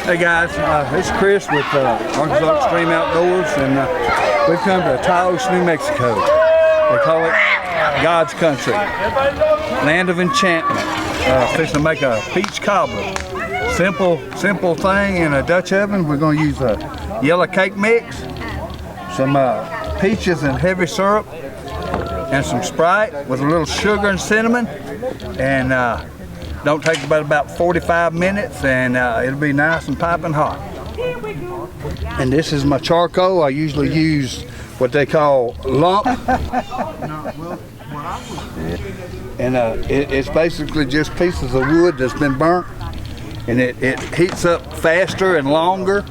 Hey guys, it's Chris with Arkansas Extreme Outdoors, and we've come to Taos, New Mexico. They call it God's country, land of enchantment. Fixing to make a peach cobbler. Simple thing in a Dutch oven. We're going to use a yellow cake mix, some peaches and heavy syrup, and some Sprite with a little sugar and cinnamon, and don't take about 45 minutes, and it'll be nice and piping hot. And this is my charcoal. I usually use what they call lump. And it's basically just pieces of wood that's been burnt, and it heats up faster and longer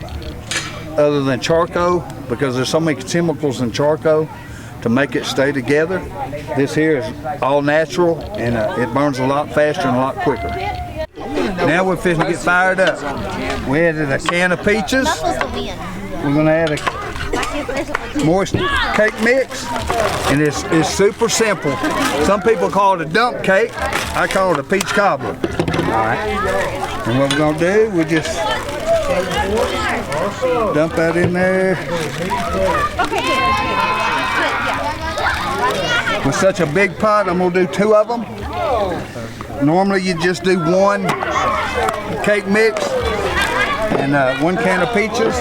other than charcoal, because there's so many chemicals in charcoal to make it stay together. This here is all natural, and it burns a lot faster and a lot quicker. Now we're fixing to get fired up. We added a can of peaches. We're going to add a moist cake mix, and it's super simple. Some people call it a dump cake. I call it a peach cobbler. All right. And what we're going to do, we just dump that in there. With such a big pot, I'm going to do 2 of them. Normally you just do 1 cake mix and 1 can of peaches.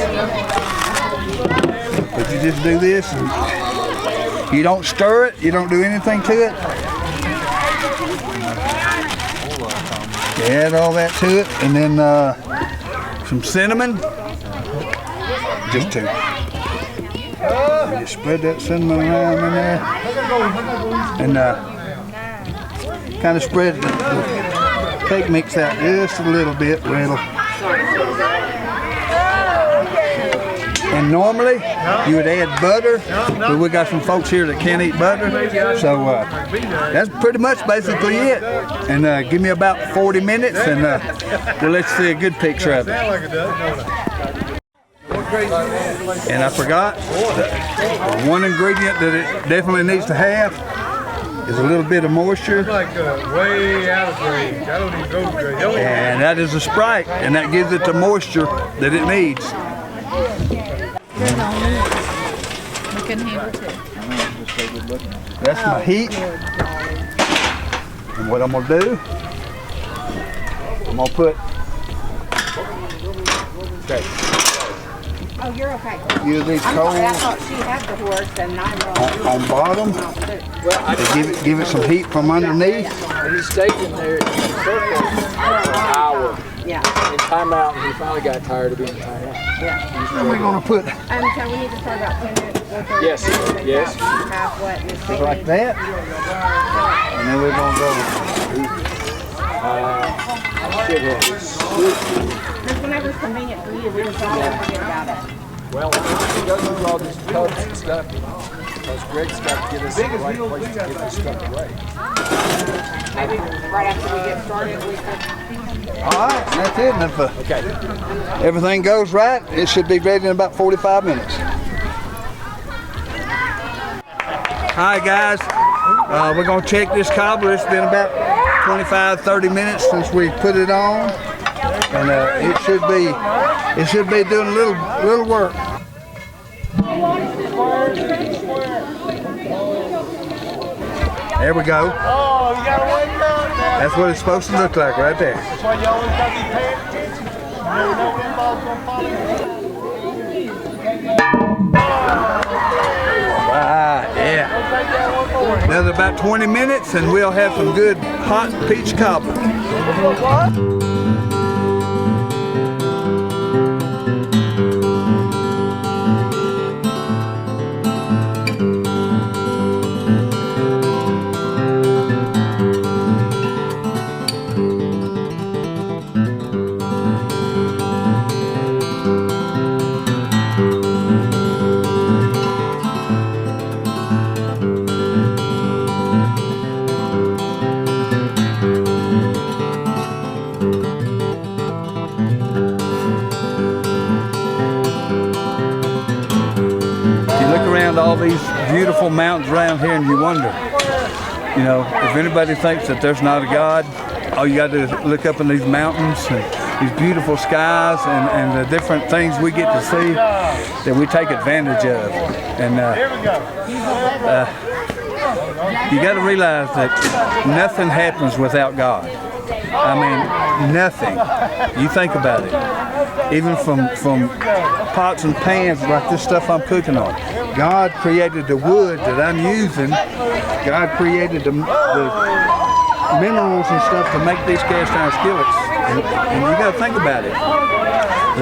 But you just do this, and you don't stir it, you don't do anything to it. You add all that to it, and then some cinnamon, just 2. You just spread that cinnamon around in there, and kind of spread the cake mix out just a little bit where it'll. And normally you would add butter, but we got some folks here that can't eat butter, so that's pretty much basically it. And give me about 40 minutes, and we'll let you see a good picture of it. And I forgot, the one ingredient that it definitely needs to have is a little bit of moisture. And that is a Sprite, and that gives it the moisture that it needs. That's my heat. And what I'm going to do, I'm going to put Oh, you're okay. Use these coals I thought she had the horse and on bottom to give it some heat from underneath. He stayed in there in a circle for an hour. Yeah. In timeout, and he finally got tired of being timeout. Yeah. And we're going to put So we need to start about 10 minutes. Yes. Yes. Half wet and just like that. And then we're going to go. Just whenever's convenient for you, we just don't forget about it. Well, we go through all these codes and stuff, because Greg's got to get us in the right place to get this stuff away. Maybe right after we get started, we could. All right, that's it. And if everything goes right, it should be ready in about 45 minutes. Hi guys, we're going to check this cobbler. It's been about 25-30 minutes since we put it on, and it should be doing a little work. There we go. Oh, you gotta wake up now. That's what it's supposed to look like right there. That's why you always gotta be paying attention. You never know when ball's gonna fall in. Yeah. Another about 20 minutes and we'll have some good hot peach cobbler. All these beautiful mountains around here, and you wonder, you know, if anybody thinks that there's not a God, all you got to do is look up in these mountains and these beautiful skies and the different things we get to see that we take advantage of. And you got to realize that nothing happens without God. I mean, nothing. You think about it. Even from pots and pans like this stuff I'm cooking on. God created the wood that I'm using. God created the minerals and stuff to make these cast iron skillets. And you got to think about it.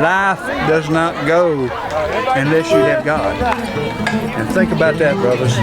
Life does not go unless you have God. And think about that, brothers.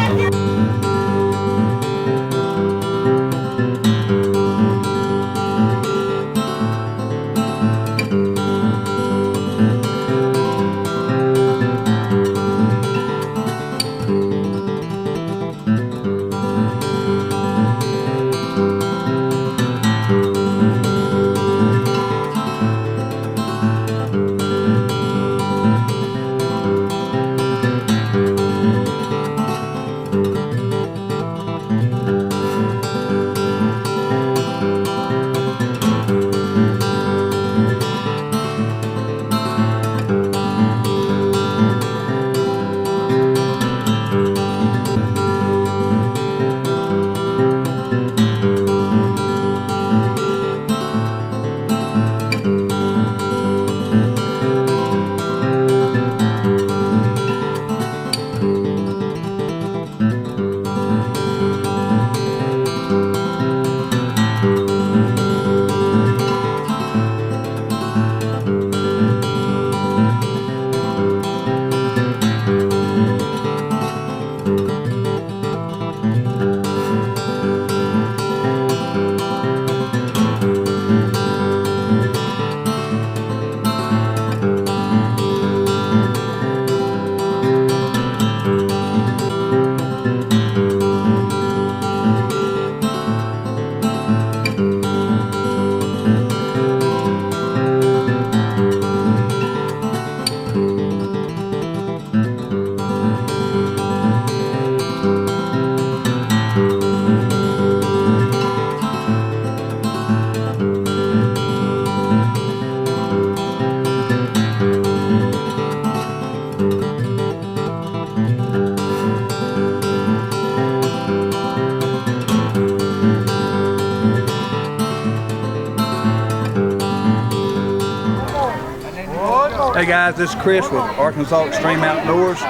Hey guys, this is Chris with Arkansas Extreme Outdoors,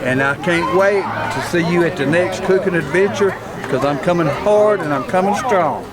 and I can't wait to see you at the next cooking adventure because I'm coming hard and I'm coming strong.